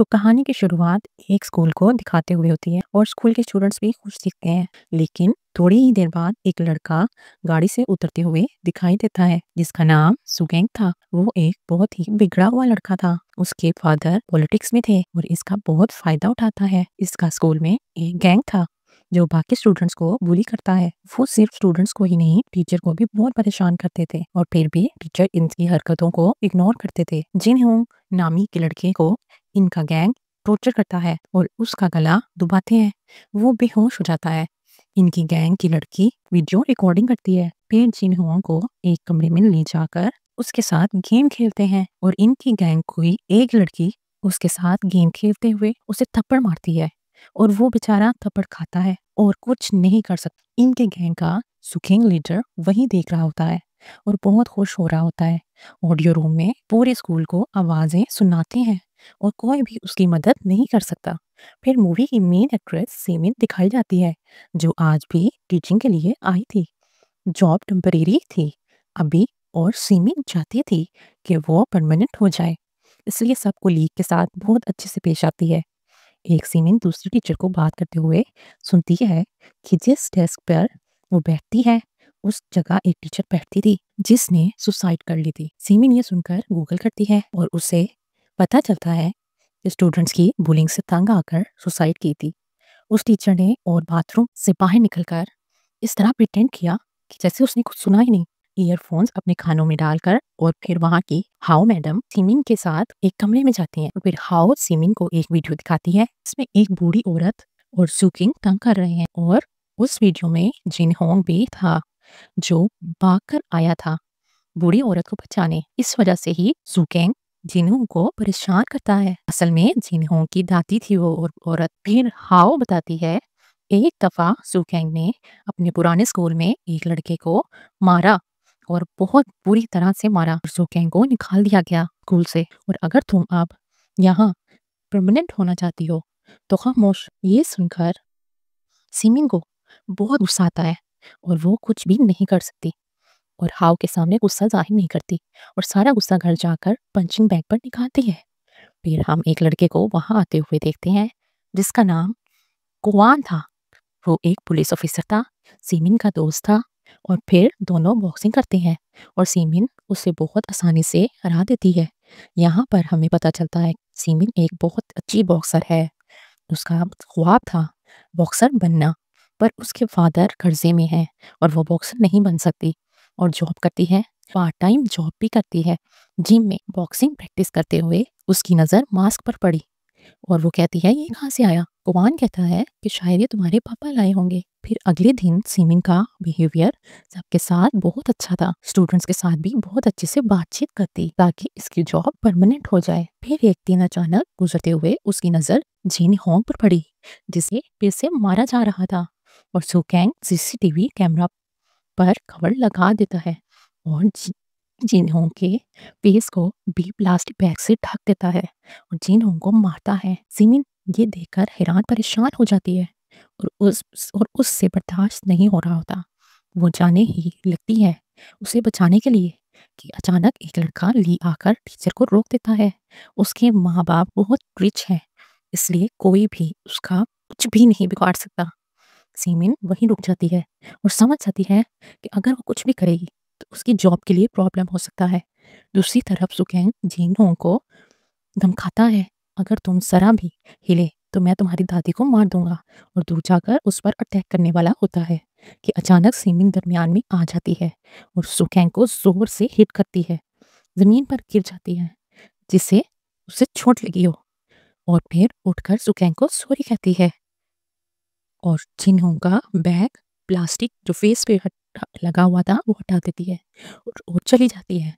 तो कहानी की शुरुआत एक स्कूल को दिखाते हुए होती है और स्कूल के स्टूडेंट्स भी खुश दिखते हैं। लेकिन थोड़ी ही देर बाद एक लड़का गाड़ी से उतरते हुए दिखाई देता है जिसका नाम सुगैंग था। वो एक बहुत ही बिगड़ा हुआ लड़का था। उसके फादर पॉलिटिक्स में थे और इसका बहुत फायदा उठाता है। इसका स्कूल में एक गैंग था जो बाकी स्टूडेंट्स को बुली करता है। वो सिर्फ स्टूडेंट्स को ही नहीं, टीचर को भी बहुत परेशान करते थे और फिर भी टीचर इनकी हरकतों को इग्नोर करते थे। जिन होंग नामी के लड़के को इनका गैंग टॉर्चर करता है और उसका गला दबाते हैं। वो बेहोश हो जाता है। इनकी गैंग की लड़की वीडियो रिकॉर्डिंग करती है। फिर जिन होंग को एक कमरे में ले जाकर उसके साथ गेम खेलते हैं और इनकी गैंग कोई एक लड़की उसके साथ गेम खेलते हुए उसे थप्पड़ मारती है और वो बेचारा थप्पड़ खाता है और कुछ नहीं कर सकता। इनके गैंग का सुखिंग लीडर वही देख रहा होता है और बहुत खुश हो रहा होता है। ऑडियो रूम में पूरे स्कूल को आवाजें सुनाते हैं और कोई भी उसकी मदद नहीं कर सकता। फिर मूवी की मेन एक्ट्रेस सीमिन दिखाई जाती है जो आज भी टीचिंग के लिए आई थी। जॉब टेम्परेरी थी अभी और सीमिन चाहती थी कि वो परमानेंट हो जाए, इसलिए सब कोलीग के साथ बहुत अच्छे से पेश आती है। एक सीमिन दूसरी टीचर को बात करते हुए सुनती है कि जिस डेस्क पर वो बैठती है उस जगह एक टीचर बैठती थी जिसने सुसाइड कर ली थी। सीमिन ये सुनकर गूगल करती है और उसे पता चलता है कि स्टूडेंट्स की बुलिंग से तंग आकर सुसाइड की थी उस टीचर ने, और बाथरूम से बाहर निकलकर इस तरह प्रिटेंड किया कि जैसे उसने कुछ सुना ही नहीं। ईयरफोन्स अपने कानों में डालकर और फिर वहाँ की हाओ मैडम सीमिन के साथ एक कमरे में जाती हैं और फिर हाओ सीमिन को एक वीडियो दिखाती है। इसमें एक बूढ़ी औरत और सुकिंग तंग कर रहे हैं और उस वीडियो में जिन होंग भी था जो भागकर आया था बूढ़ी औरत को बचाने। इस वजह से ही सुकेंग जिन्हों को परेशान करता है। असल में जिन्हों की दादी थी वो औरत। फिर हाओ बताती है एक दफा सुकेंग ने अपने पुराने स्कूल में एक लड़के को मारा और बहुत बुरी तरह से मारा। सुकेंग को निकाल दिया गया स्कूल से और अगर तुम अब यहाँ परमानेंट होना चाहती हो तो खामोश। ये सुनकर सिमिन को बहुत गुस्सा आता है और वो कुछ भी नहीं कर सकती और हाव के सामने गुस्सा जाहिर नहीं करती और सारा गुस्सा घर जाकर पंचिंग बैग पर निकालती है। फिर हम एक लड़के को वहां आते हुए देखते हैं जिसका नाम कुवान था। वो एक पुलिस ऑफिसर था, सीमिन का दोस्त था और फिर दोनों बॉक्सिंग करते हैं और सीमिन उसे बहुत आसानी से हरा देती है। यहाँ पर हमें पता चलता है सीमिन एक बहुत अच्छी बॉक्सर है। उसका ख्वाब था बॉक्सर बनना, पर उसके फादर कर्जे में हैं और वो बॉक्सर नहीं बन सकती और जॉब करती है, पार्ट टाइम जॉब भी करती है। जिम में बॉक्सिंग प्रैक्टिस करते हुए उसकी नज़र मास्क पर पड़ी और वो कहती है ये कहाँ से आया। कुमान कहता है कि शायद ये तुम्हारे पापा लाए होंगे। फिर अगले दिन सीमिन का बिहेवियर सबके साथ बहुत अच्छा था। स्टूडेंट्स के साथ भी बहुत अच्छे से बातचीत करती ताकि इसकी जॉब परमानेंट हो जाए। फिर एक दिन अचानक गुजरते हुए उसकी नज़र जिन होंग पर पड़ी जिसे फिर से मारा जा रहा था और सुकैंग सीसीटीवी कैमरा पर खबर लगा देता है और जिन्हों के फेस को भी प्लास्टिक बैग से ढक देता है और जिन्हों को मारता है। सिमिन ये देखकर हैरान परेशान हो जाती है और उससे बर्दाश्त नहीं हो रहा होता। वो जाने ही लगती है उसे बचाने के लिए कि अचानक एक लड़का ली आकर टीचर को रोक देता है। उसके माँ बाप बहुत रिच हैं, इसलिए कोई भी उसका कुछ भी नहीं बिगाड़ सकता। सीमिन वहीं रुक जाती है और समझ जाती है कि अगर वो कुछ भी करेगी तो उसकी जॉब के लिए प्रॉब्लम हो सकता है। दूसरी तरफ सुकैंग जिन्हों को धमकाता है अगर तुम जरा भी हिले तो मैं तुम्हारी दादी को मार दूंगा और दूर जाकर उस पर अटैक करने वाला होता है कि अचानक सीमिन दरमियान में आ जाती है और सुकैंग को जोर से हिट करती है। जमीन पर गिर जाती है जिससे उसे चोट लगी हो और फिर उठकर सुकैंग को सॉरी कहती है और जिन्हों का बैग प्लास्टिक जो फेस पे लगा हुआ था वो हटा देती है और चली जाती है।